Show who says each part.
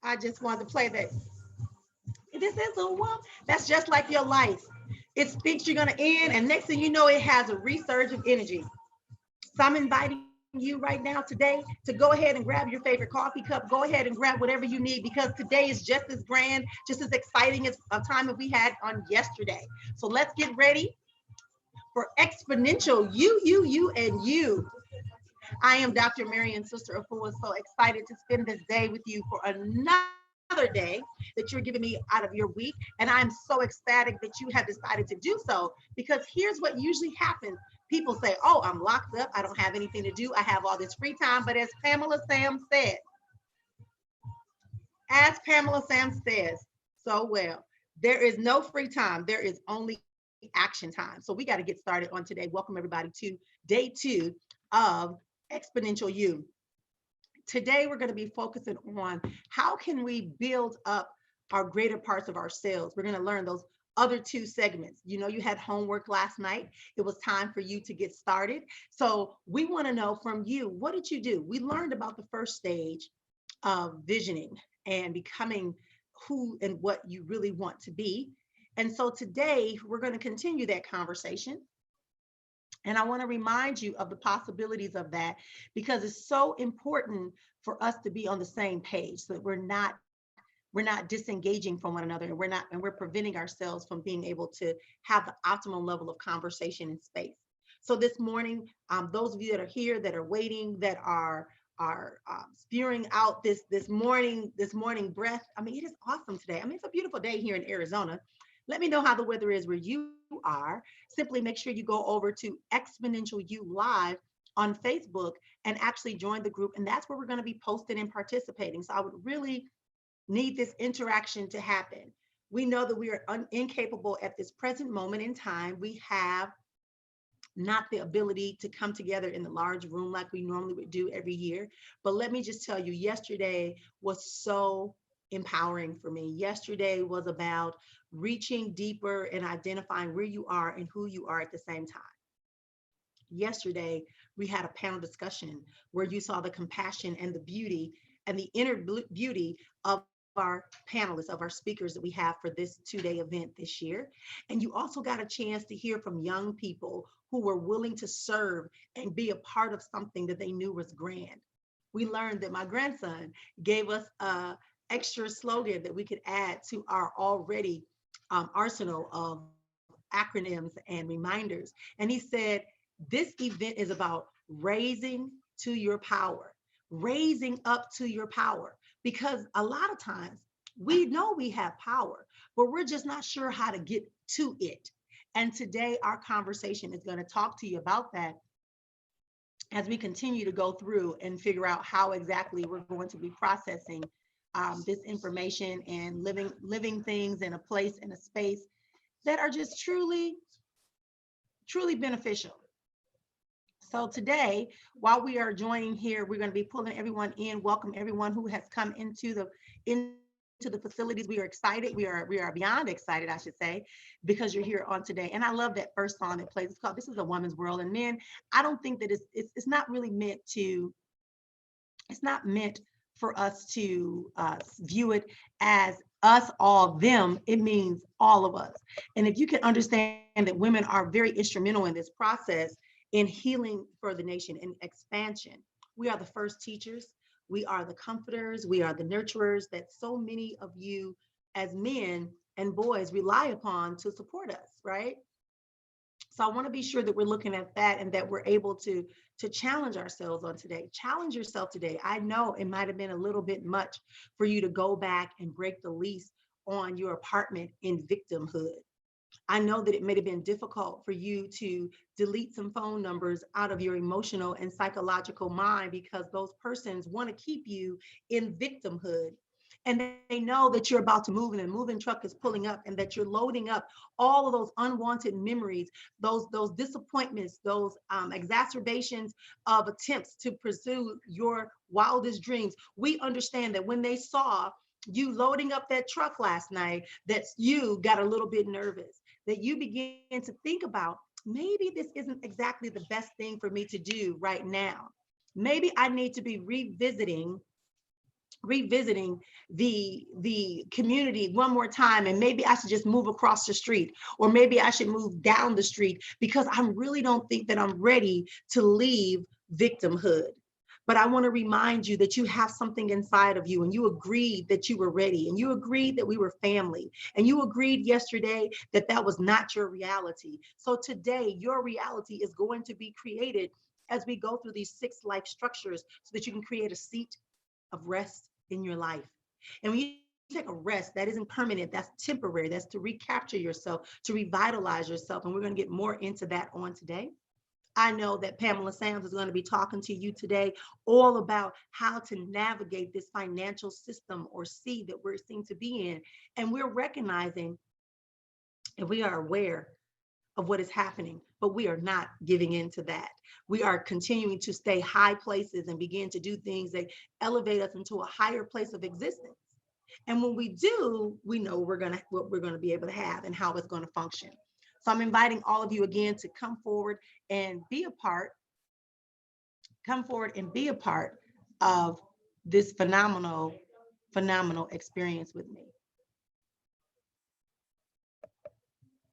Speaker 1: I just wanted to play that. This is a woman. That's just like your life. It thinks you're going to end, and next thing you know, it has a resurge of energy. So I'm inviting you right now today to go ahead and grab your favorite coffee cup. Go ahead and grab whatever you need because today is just as grand, just as exciting as a time that we had on yesterday. So let's get ready for exponential you, and you. I am Dr. Marrian Sista Efua, so excited to spend this day with you for another day that you're giving me out of your week. And I'm so ecstatic that you have decided to do so because here's what usually happens. People say, oh, I'm locked up. I don't have anything to do. I have all this free time. But as Pamela Sam says so well, there is no free time. There is only action time. So we got to get started on today. Welcome everybody to day 2 of Exponential You. Today, we're going to be focusing on how can we build up our greater parts of ourselves. We're going to learn those other 2 segments. You know, you had homework last night. It was time for you to get started. So we want to know from you, what did you do? We learned about the first stage of visioning and becoming who and what you really want to be. And so today, we're going to continue that conversation. And I want to remind you of the possibilities of that because it's so important for us to be on the same page so that we're not disengaging from one another and we're preventing ourselves from being able to have the optimal level of conversation and space. So this morning, those of you that are here that are waiting, that are spewing out this morning breath. I mean, it is awesome today. I mean, it's a beautiful day here in Arizona. Let me know how the weather is where you are. Simply make sure you go over to Exponential You Live on Facebook and actually join the group. And that's where we're going to be posting and participating. So I would really need this interaction to happen. We know that we are incapable at this present moment in time. We have not the ability to come together in the large room like we normally would do every year. But let me just tell you, yesterday was so empowering for me. Yesterday was about reaching deeper and identifying where you are and who you are at the same time. Yesterday, we had a panel discussion where you saw the compassion and the beauty and the inner beauty of our panelists, of our speakers that we have for this 2-day event this year. And you also got a chance to hear from young people who were willing to serve and be a part of something that they knew was grand. We learned that my grandson gave us a extra slogan that we could add to our already arsenal of acronyms and reminders. And he said, this event is about raising to your power, raising up to your power. Because a lot of times we know we have power, but we're just not sure how to get to it. And today our conversation is going to talk to you about that as we continue to go through and figure out how exactly we're going to be processing this information and living things in a place, in a space that are just truly beneficial. So today, while we are joining here, we're going to be pulling everyone in. Welcome everyone who has come into the facilities. We are excited. We are beyond excited, I should say, because you're here on today. And I love that first song that plays. It's called "This Is a Woman's World." And men, I don't think that it's not really meant to. It's not meant for us to view it as us, all, them. It means all of us. And if you can understand that women are very instrumental in this process in healing for the nation and expansion. We are the first teachers. We are the comforters. We are the nurturers that so many of you as men and boys rely upon to support us, right? So I want to be sure that we're looking at that and that we're able to challenge ourselves on today. Challenge yourself today. I know it might have been a little bit much for you to go back and break the lease on your apartment in victimhood. I know that it may have been difficult for you to delete some phone numbers out of your emotional and psychological mind because those persons want to keep you in victimhood. And they know that you're about to move and a moving truck is pulling up and that you're loading up all of those unwanted memories, those disappointments, those exacerbations of attempts to pursue your wildest dreams. We understand that when they saw you loading up that truck last night, that you got a little bit nervous, that you began to think about, maybe this isn't exactly the best thing for me to do right now. Maybe I need to be revisiting revisiting the community one more time, and maybe I should just move across the street, or maybe I should move down the street, because I really don't think that I'm ready to leave victimhood. But I want to remind you that you have something inside of you, and you agreed that you were ready, and you agreed that we were family, and you agreed yesterday that that was not your reality. So today, your reality is going to be created as we go through these 6 life structures, so that you can create a seat of rest in your life. And when you take a rest, that isn't permanent, that's temporary, that's to recapture yourself, to revitalize yourself. And we're going to get more into that on today. I know that Pamela Sams is going to be talking to you today all about how to navigate this financial system or sea that we're seem to be in. And we're recognizing, and we are aware of what is happening, but we are not giving in to that. We are continuing to stay high places and begin to do things that elevate us into a higher place of existence. And when we do, we know what we're gonna be able to have and how it's going to function. So I'm inviting all of you again to come forward and be a part, of this phenomenal experience with me.